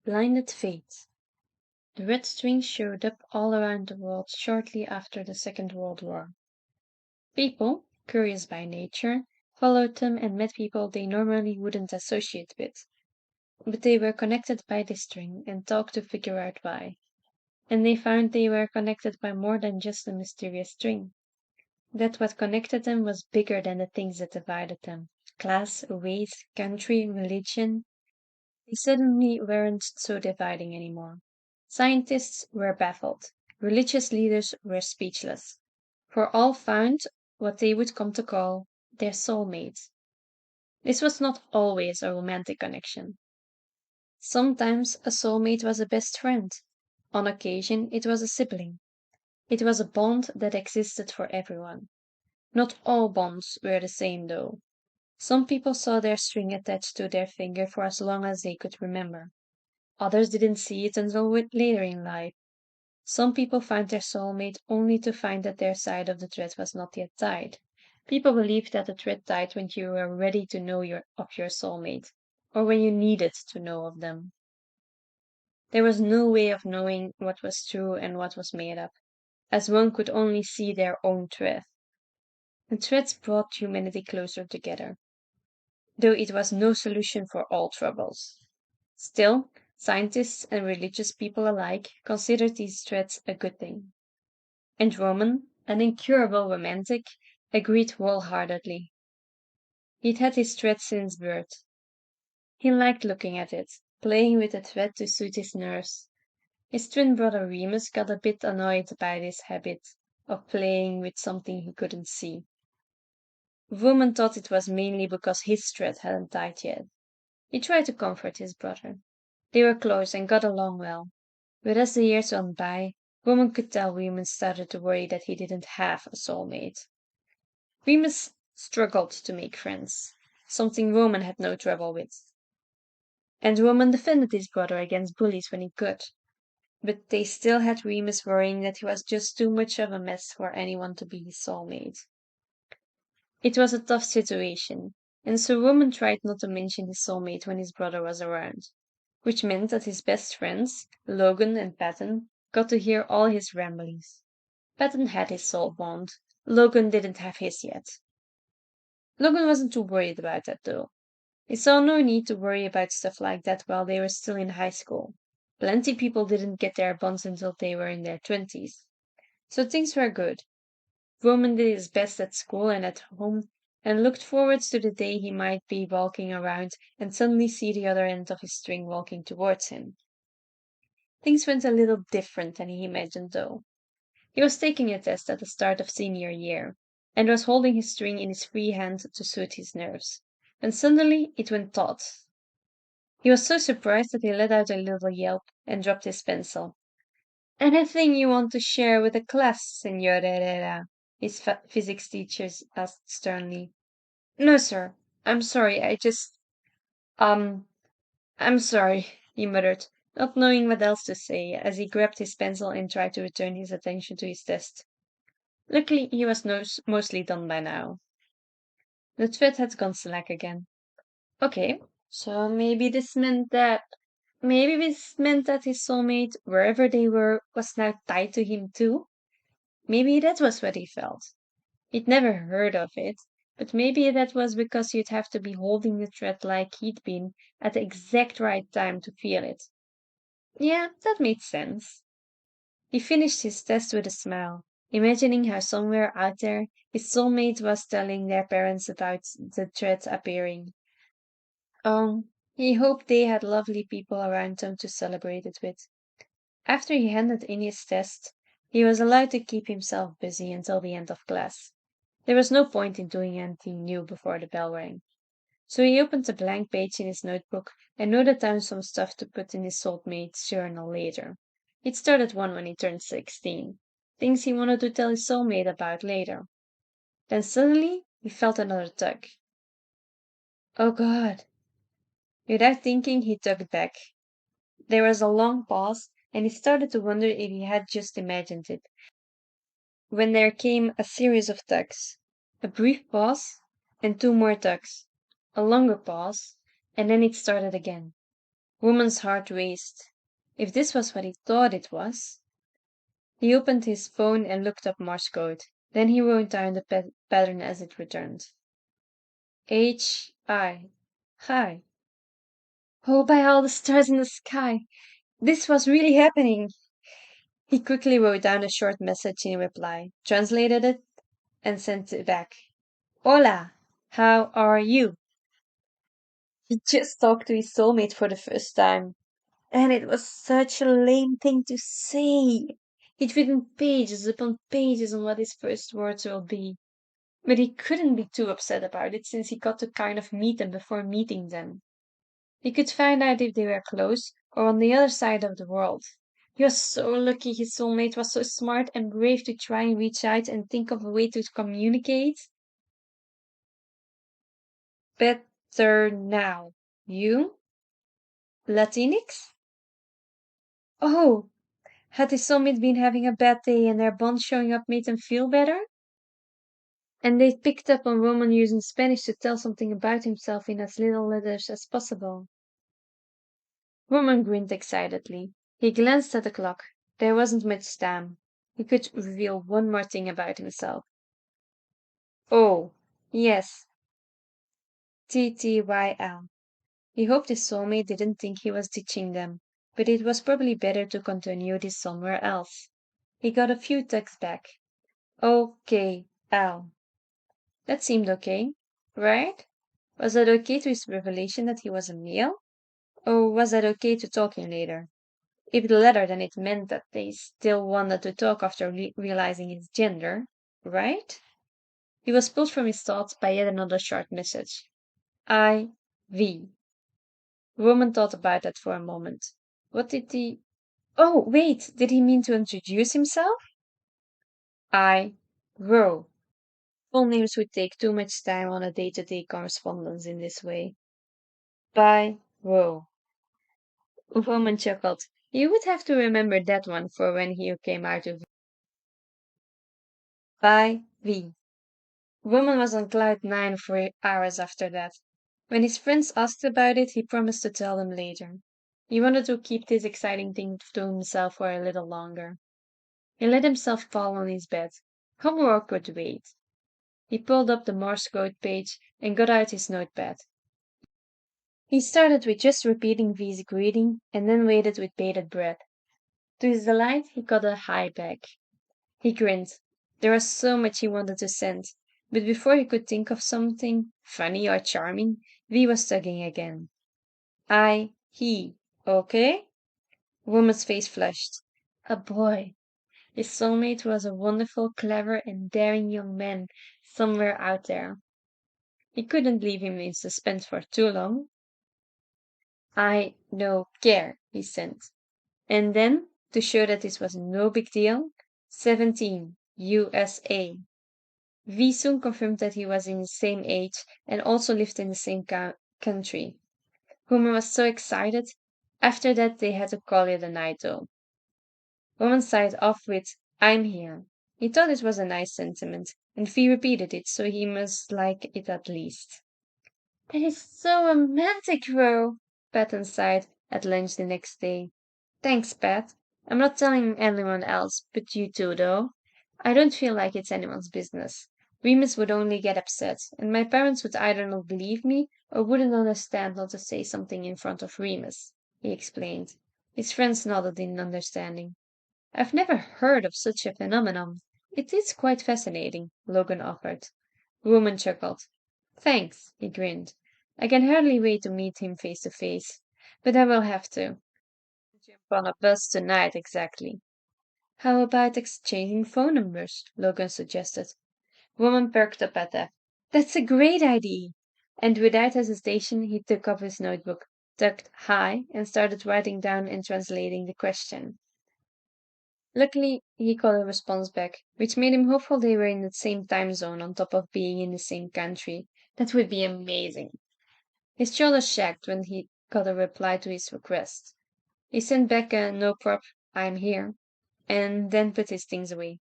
Blinded fate. The red string showed up all around the world shortly after the Second World War. People, curious by nature, followed them and met people they normally wouldn't associate with. But they were connected by this string and talked to figure out why. And they found they were connected by more than just a mysterious string. That what connected them was bigger than the things that divided them. Class, race, country, religion. They suddenly weren't so dividing anymore. Scientists were baffled. Religious leaders were speechless. For all found what they would come to call their soulmate. This was not always a romantic connection. Sometimes a soulmate was a best friend. On occasion, it was a sibling. It was a bond that existed for everyone. Not all bonds were the same, though. Some people saw their string attached to their finger for as long as they could remember. Others didn't see it until later in life. Some people found their soulmate only to find that their side of the thread was not yet tied. People believed that the thread tied when you were ready to know of your soulmate, or when you needed to know of them. There was no way of knowing what was true and what was made up, as one could only see their own thread. The threads brought humanity closer together, though it was no solution for all troubles. Still, scientists and religious people alike considered these threads a good thing. And Roman, an incurable romantic, agreed wholeheartedly. He'd had his thread since birth. He liked looking at it, playing with the thread to soothe his nerves. His twin brother Remus got a bit annoyed by this habit of playing with something he couldn't see. Roman thought it was mainly because his thread hadn't tied yet. He tried to comfort his brother. They were close and got along well. But as the years went by, Roman could tell Remus started to worry that he didn't have a soulmate. Remus struggled to make friends, something Roman had no trouble with. And Roman defended his brother against bullies when he could. But they still had Remus worrying that he was just too much of a mess for anyone to be his soulmate. It was a tough situation, and so Roman tried not to mention his soulmate when his brother was around, which meant that his best friends, Logan and Patton, got to hear all his ramblings. Patton had his soul bond. Logan didn't have his yet. Logan wasn't too worried about that, though. He saw no need to worry about stuff like that while they were still in high school. Plenty people didn't get their bonds until they were in their 20s. So things were good. Roman did his best at school and at home, and looked forward to the day he might be walking around and suddenly see the other end of his string walking towards him. Things went a little different than he imagined, though. He was taking a test at the start of senior year, and was holding his string in his free hand to soothe his nerves, when suddenly it went taut. He was so surprised that he let out a little yelp and dropped his pencil. "Anything you want to share with the class, Senor Herrera?" his physics teacher asked sternly. "No, sir. I'm sorry. Um, I'm sorry," he muttered, not knowing what else to say, as he grabbed his pencil and tried to return his attention to his test. Luckily, he was mostly done by now. The thread had gone slack again. Okay, so maybe this meant that his soulmate, wherever they were, was now tied to him too. Maybe that was what he felt. He'd never heard of it, but maybe that was because you'd have to be holding the thread like he'd been at the exact right time to feel it. Yeah, that made sense. He finished his test with a smile, imagining how somewhere out there his soulmate was telling their parents about the thread appearing. He hoped they had lovely people around them to celebrate it with. After he handed in his test, he was allowed to keep himself busy until the end of class. There was no point in doing anything new before the bell rang. So he opened a blank page in his notebook and noted down some stuff to put in his soulmate's journal later. He'd started one when he turned 16. Things he wanted to tell his soulmate about later. Then suddenly he felt another tug. Oh God. Without thinking, he tugged back. There was a long pause, and he started to wonder if he had just imagined it, when there came a series of tugs. A brief pause, and two more tugs. A longer pause, and then it started again. Woman's heart raced. If this was what he thought it was. He opened his phone and looked up Morse code. Then he wrote down the pattern as it returned. H-I. Hi. Oh, by all the stars in the sky! This was really happening! He quickly wrote down a short message in reply, translated it, and sent it back. Hola! How are you? He just talked to his soulmate for the first time. And it was such a lame thing to say. He'd written pages upon pages on what his first words will be. But he couldn't be too upset about it since he got to kind of meet them before meeting them. He could find out if they were close or on the other side of the world. He was so lucky his soulmate was so smart and brave to try and reach out and think of a way to communicate. Better now. You? Latinx? Oh, had his soulmate been having a bad day and their bond showing up made them feel better? And they picked up on Roman using Spanish to tell something about himself in as little letters as possible. Roman grinned excitedly. He glanced at the clock. There wasn't much time. He could reveal one more thing about himself. Oh, yes, TTYL. He hoped his soulmate didn't think he was ditching them, but it was probably better to continue this somewhere else. He got a few texts back. Okay, Al. That seemed okay, right? Was that okay to his revelation that he was a male? Or was that okay to talking later? If the latter, then it meant that they still wanted to talk after realizing his gender, right? He was pulled from his thoughts by yet another short message. I.V. Roman thought about that for a moment. What did he... Oh, wait, did he mean to introduce himself? I. Ro. Full names would take too much time on a day-to-day correspondence in this way. By Ro. Roman chuckled. You would have to remember that one for when he came out of By V. Roman was on cloud nine for hours after that. When his friends asked about it, he promised to tell them later. He wanted to keep this exciting thing to himself for a little longer. He let himself fall on his bed. Homework could wait. He pulled up the Morse code page and got out his notepad. He started with just repeating V's greeting and then waited with bated breath. To his delight, he got a hi back. He grinned. There was so much he wanted to send, but before he could think of something funny or charming, V was tugging again. He. Okay? Woman's face flushed. A boy. His soulmate was a wonderful, clever, and daring young man somewhere out there. He couldn't leave him in suspense for too long. I no care, he sent. And then, to show that this was no big deal, 17, USA. V soon confirmed that he was in the same age and also lived in the same country. Homer was so excited. After that, they had to call it a night, though. Roman sighed off with, I'm here. He thought it was a nice sentiment, and V repeated it, so he must like it at least. That is so romantic, Ro, Patton sighed at lunch the next day. Thanks, Pat. I'm not telling anyone else, but you two, though. I don't feel like it's anyone's business. Remus would only get upset, and my parents would either not believe me or wouldn't understand not to say something in front of Remus, he explained. His friends nodded in understanding. I've never heard of such a phenomenon. It is quite fascinating, Logan offered. Roman chuckled. Thanks, he grinned. I can hardly wait to meet him face to face, but I will have to. Jump on a bus tonight, exactly. How about exchanging phone numbers? Logan suggested. Woman perked up at that. That's a great idea. And without hesitation, he took up his notebook, tucked high, and started writing down and translating the question. Luckily, he got a response back, which made him hopeful they were in the same time zone on top of being in the same country. That would be amazing. His shoulders sagged when he got a reply to his request. He sent back a no prop, I'm here, and then put his things away.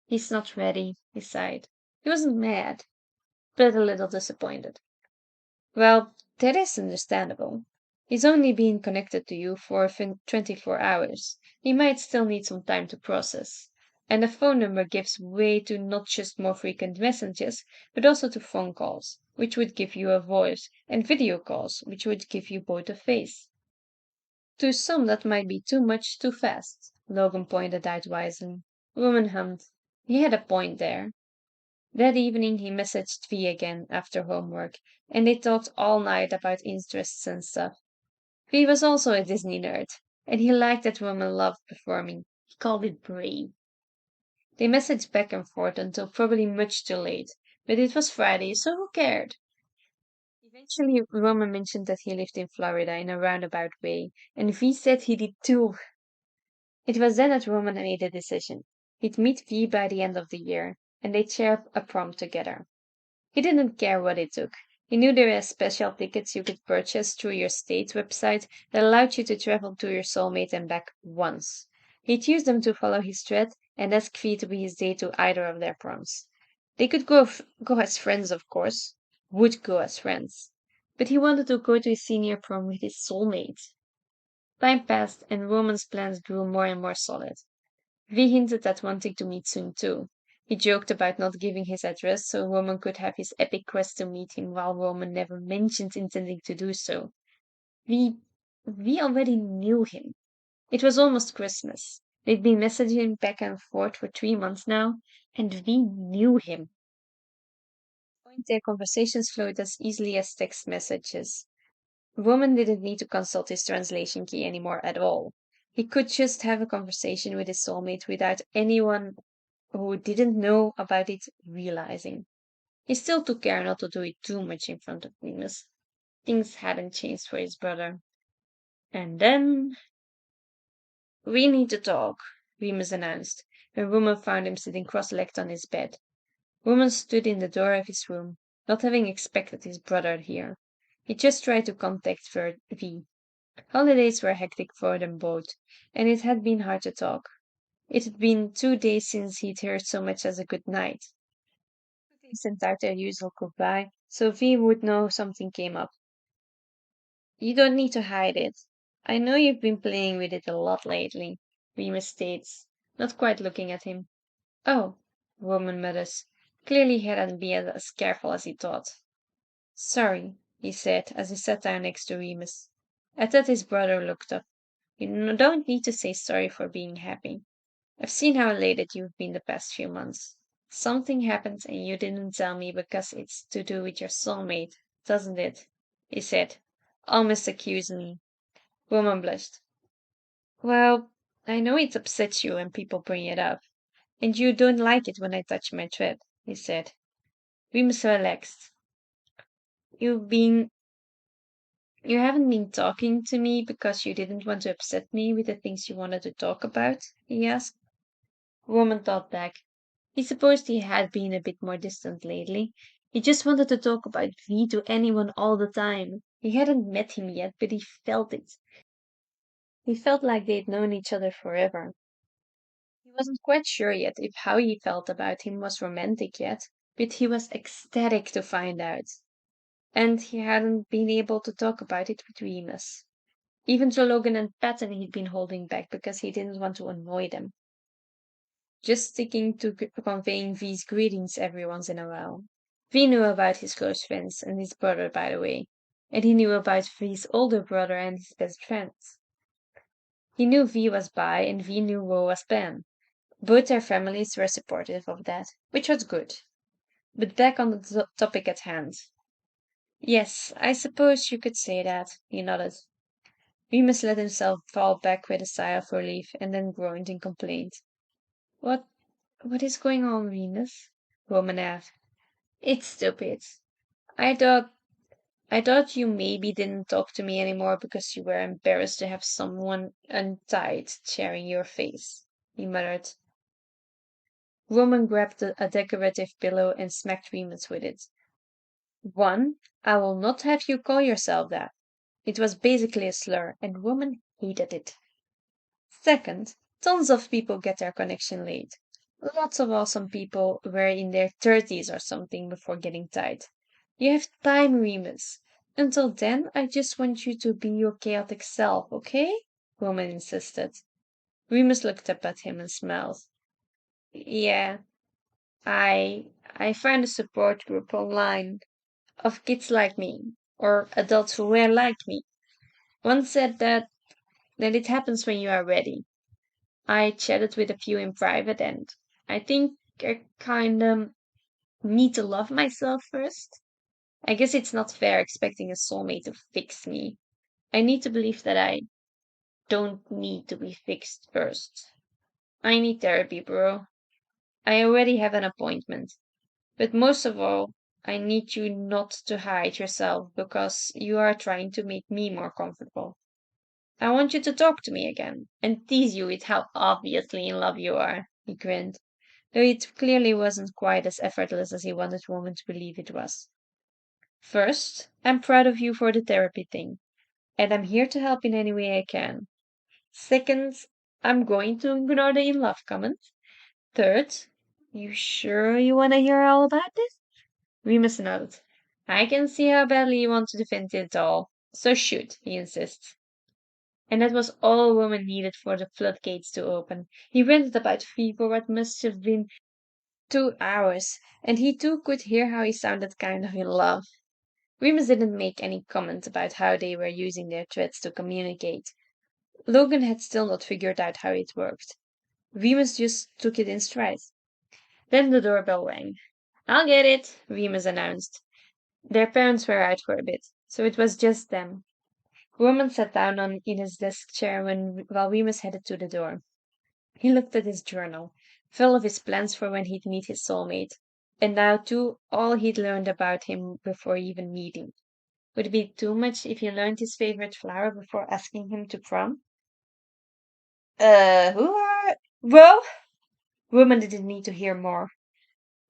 He's not ready, he sighed. He wasn't mad, but a little disappointed. Well, that is understandable. He's only been connected to you for 24 hours. He might still need some time to process. And a phone number gives way to not just more frequent messages, but also to phone calls, which would give you a voice, and video calls, which would give you both a face. To some, that might be too much too fast, Logan pointed out wisely. Woman hummed. He had a point there. That evening he messaged V again after homework, and they talked all night about interests and stuff. V was also a Disney nerd, and he liked that woman loved performing. He called it brave. They messaged back and forth until probably much too late, but it was Friday, so who cared? Eventually, Roman mentioned that he lived in Florida in a roundabout way, and V said he did too. It was then that Roman made a decision. He'd meet V by the end of the year, and they'd share a prom together. He didn't care what it took. He knew there were special tickets you could purchase through your state website that allowed you to travel to your soulmate and back once. He'd use them to follow his thread and ask V to be his date to either of their proms. They could go as friends, of course. Would go as friends. But he wanted to go to his senior prom with his soulmate. Time passed, and Roman's plans grew more and more solid. V hinted at wanting to meet soon too. He joked about not giving his address so Roman could have his epic quest to meet him while Roman never mentioned intending to do so. V V already knew him. It was almost Christmas. They'd been messaging back and forth for 3 months now, and V knew him. Their conversations flowed as easily as text messages. Roman didn't need to consult his translation key anymore at all. He could just have a conversation with his soulmate without anyone who didn't know about it realizing. He still took care not to do it too much in front of Remus. Things hadn't changed for his brother. And then, we need to talk, Remus announced, when Roman found him sitting cross-legged on his bed. Roman stood in the door of his room, not having expected his brother here. He just tried to contact V. Holidays were hectic for them both, and it had been hard to talk. It had been 2 days since he'd heard so much as a good night. They sent out their usual goodbye, so V would know something came up. You don't need to hide it. I know you've been playing with it a lot lately, Remus states, not quite looking at him. Oh, Roman mutters. Clearly he hadn't been as careful as he thought. Sorry, he said as he sat down next to Remus. At that his brother looked up. You don't need to say sorry for being happy. I've seen how elated you've been the past few months. Something happened and you didn't tell me because it's to do with your soulmate, doesn't it? He said, almost accusingly. Roman blushed. Well, I know it upsets you when people bring it up, and you don't like it when I touch my thread, he said. Remus relaxed. You've been You haven't been talking to me because you didn't want to upset me with the things you wanted to talk about? He asked. Roman thought back. He supposed he had been a bit more distant lately. He just wanted to talk about V to anyone all the time. He hadn't met him yet, but he felt it. He felt like they'd known each other forever. He wasn't quite sure yet if how he felt about him was romantic yet, but he was ecstatic to find out. And he hadn't been able to talk about it with Remus. Even to Logan and Patton he'd been holding back because he didn't want to annoy them. Just sticking to conveying V's greetings every once in a while. V knew about his close friends and his brother, by the way, and he knew about V's older brother and his best friends. He knew V was bi and V knew Ro was pan. Both their families were supportive of that, which was good. But back on the topic at hand. Yes, I suppose you could say that, he nodded. Remus let himself fall back with a sigh of relief and then groaned in complaint. What what is going on, Remus? Roman asked. It's stupid. I thought I thought you maybe didn't talk to me anymore because you were embarrassed to have someone untied sharing your face, he muttered. Roman grabbed a decorative pillow and smacked Remus with it. One, I will not have you call yourself that. It was basically a slur, and Roman hated it. Second, tons of people get their connection late. Lots of awesome people were in their 30s or something before getting tied. You have time, Remus. Until then, I just want you to be your chaotic self, okay? Woman insisted. Remus looked up at him and smiled. Yeah, I found a support group online of kids like me, or adults who were like me. One said that it happens when you are ready. I chatted with a few in private, and I think I kinda need to love myself first. I guess it's not fair expecting a soulmate to fix me. I need to believe that I don't need to be fixed first. I need therapy, bro. I already have an appointment. But most of all, I need you not to hide yourself because you are trying to make me more comfortable. I want you to talk to me again and tease you with how obviously in love you are. He grinned, though it clearly wasn't quite as effortless as he wanted woman to believe it was. First, I'm proud of you for the therapy thing, and I'm here to help in any way I can. Second, I'm going to ignore the in love comment. Third, you sure you want to hear all about this? Remus nodded. I can see how badly you want to defend it all. So shoot, he insists. And that was all woman needed for the floodgates to open. He ranted about Fee for what must have been 2 hours, and he too could hear how he sounded kind of in love. Remus didn't make any comment about how they were using their threads to communicate. Logan had still not figured out how it worked. Remus just took it in stride. Then the doorbell rang. I'll get it, Remus announced. Their parents were out for a bit, so it was just them. Roman sat down in his desk chair while Remus headed to the door. He looked at his journal, full of his plans for when he'd meet his soulmate, and now too all he'd learned about him before even meeting. Would it be too much if he learned his favorite flower before asking him to prom? Who are... Well, Roman didn't need to hear more.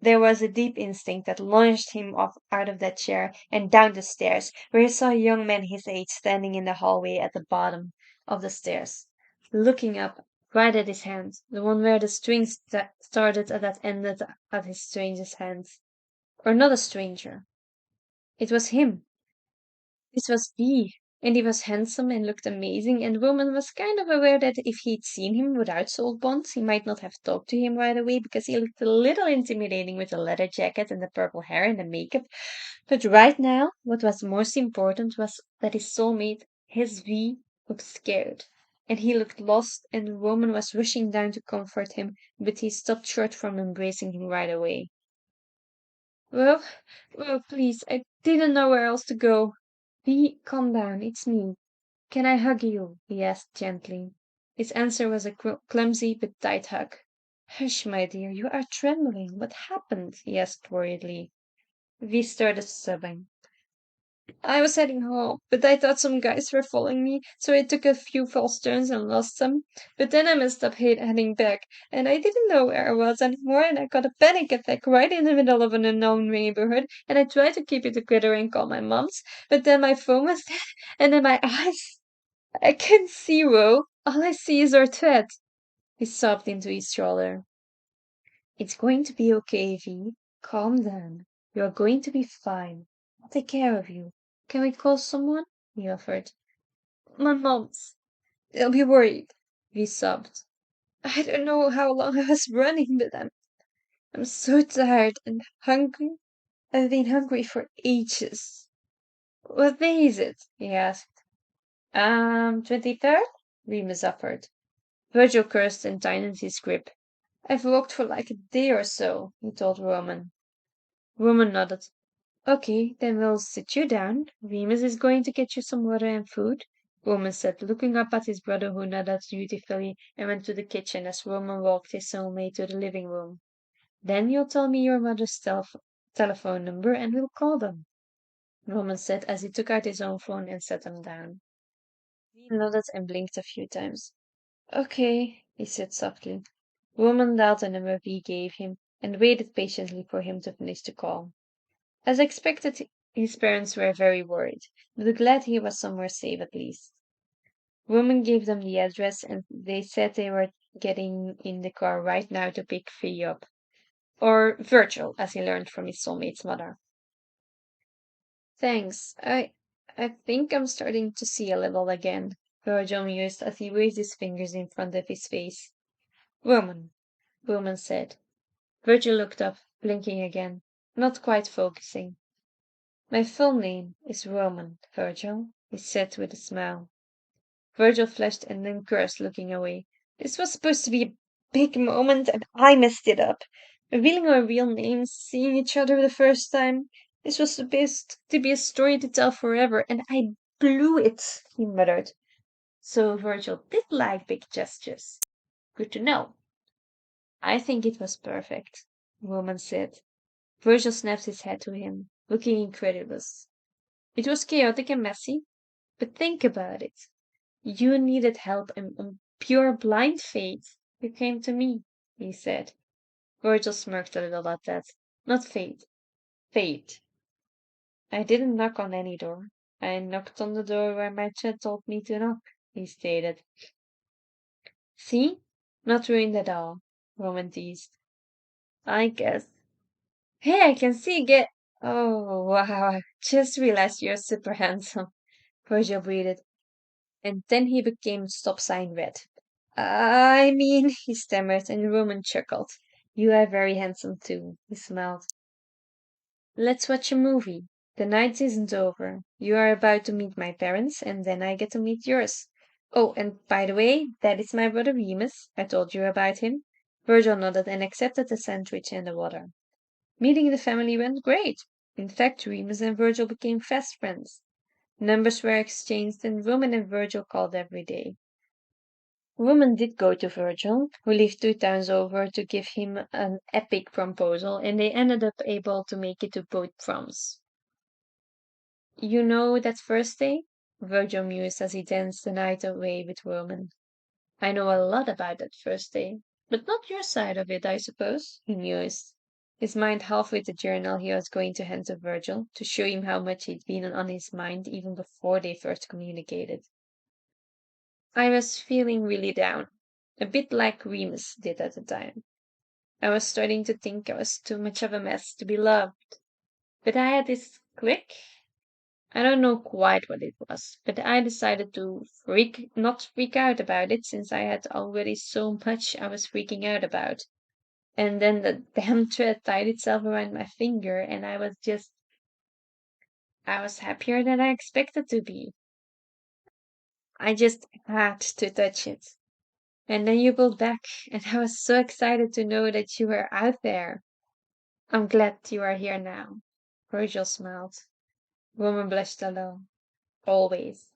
There was a deep instinct that launched him off out of that chair and down the stairs, where he saw a young man his age standing in the hallway at the bottom of the stairs, looking up right at his hand, the one where the strings started and that ended at his stranger's hands. Or not a stranger. It was him. This was he, and he was handsome and looked amazing, and Roman was kind of aware that if he'd seen him without Soulbonds, he might not have talked to him right away because he looked a little intimidating with the leather jacket and the purple hair and the makeup. But right now, what was most important was that his soulmate, his V, looked scared. And he looked lost, and Roman was rushing down to comfort him, but he stopped short from embracing him right away. Well, well, please, I didn't know where else to go. V, calm down, it's me. Can I hug you? He asked gently. His answer was a clumsy but tight hug. Hush, my dear, you are trembling. What happened? He asked worriedly. V started sobbing. I was heading home, but I thought some guys were following me, so I took a few false turns and lost them. But then I messed up heading back, and I didn't know where I was anymore, and I got a panic attack right in the middle of an unknown neighborhood, and I tried to keep it together and call my mom's, but then my phone was dead, and then my eyes... I can't see, Ro. All I see is our thread. He sobbed into his shoulder. It's going to be okay, V. Calm down. You're going to be fine. I'll take care of you. Can we call someone? He offered. My mom's. They'll be worried. V sobbed. I don't know how long I was running, but I'm so tired and hungry. I've been hungry for ages. What day is it? He asked. 23rd? Remus offered. Virgil cursed and tightened his grip. I've walked for like a day or so, he told Roman. Roman nodded. Okay, then we'll sit you down. Remus is going to get you some water and food, Roman said, looking up at his brother who nodded dutifully and went to the kitchen as Roman walked his soulmate to the living room. Then you'll tell me your mother's telephone number and we'll call them, Roman said as he took out his own phone and set them down. He nodded and blinked a few times. Okay, he said softly. Roman dialed the number V gave him and waited patiently for him to finish the call. As expected, his parents were very worried, but glad he was somewhere safe at least. Roman gave them the address and they said they were getting in the car right now to pick Fee up. Or Virgil, as he learned from his soulmate's mother. Thanks. I think I'm starting to see a little again, Virgil mused as he raised his fingers in front of his face. Woman, woman said. Virgil looked up, blinking again, not quite focusing. My full name is Roman, Virgil, he said with a smile. Virgil flushed and then cursed, looking away. This was supposed to be a big moment, and I messed it up. Revealing our real names, seeing each other the first time. This was supposed to be a story to tell forever, and I blew it, he muttered. So Virgil did like big gestures. Good to know. I think it was perfect, the woman said. Virgil snapped his head to him, looking incredulous. It was chaotic and messy, but think about it. You needed help and on pure blind faith. You came to me, he said. Virgil smirked a little at that. Not fate. Fate. I didn't knock on any door. I knocked on the door where my chat told me to knock, he stated. See? Not ruined at all, Roman teased. I guess. Hey, I can see get. Oh, wow. I just realized you're super handsome, Virgil breathed. And then he became stop sign red. I mean, he stammered, and Roman chuckled. You are very handsome too, he smiled. Let's watch a movie. The night isn't over. You are about to meet my parents, and then I get to meet yours. Oh, and by the way, that is my brother Remus. I told you about him. Virgil nodded and accepted the sandwich and the water. Meeting the family went great. In fact, Remus and Virgil became fast friends. Numbers were exchanged, and Roman and Virgil called every day. Woman did go to Virgil, who lived 2 towns over, to give him an epic proposal, and they ended up able to make it to both proms. You know that first day? Virgil mused as he danced the night away with Roman. I know a lot about that first day, but not your side of it, I suppose, he mused, his mind half with the journal he was going to hand to Virgil, to show him how much he'd been on his mind even before they first communicated. I was feeling really down, a bit like Remus did at the time. I was starting to think I was too much of a mess to be loved. But I had this click. I don't know quite what it was, but I decided to not freak out about it since I had already so much I was freaking out about. And then the damn thread tied itself around my finger, and I was happier than I expected to be. I just had to touch it. And then you pulled back, and I was so excited to know that you were out there. I'm glad you are here now. Virgil smiled. Roman blushed a little. Always.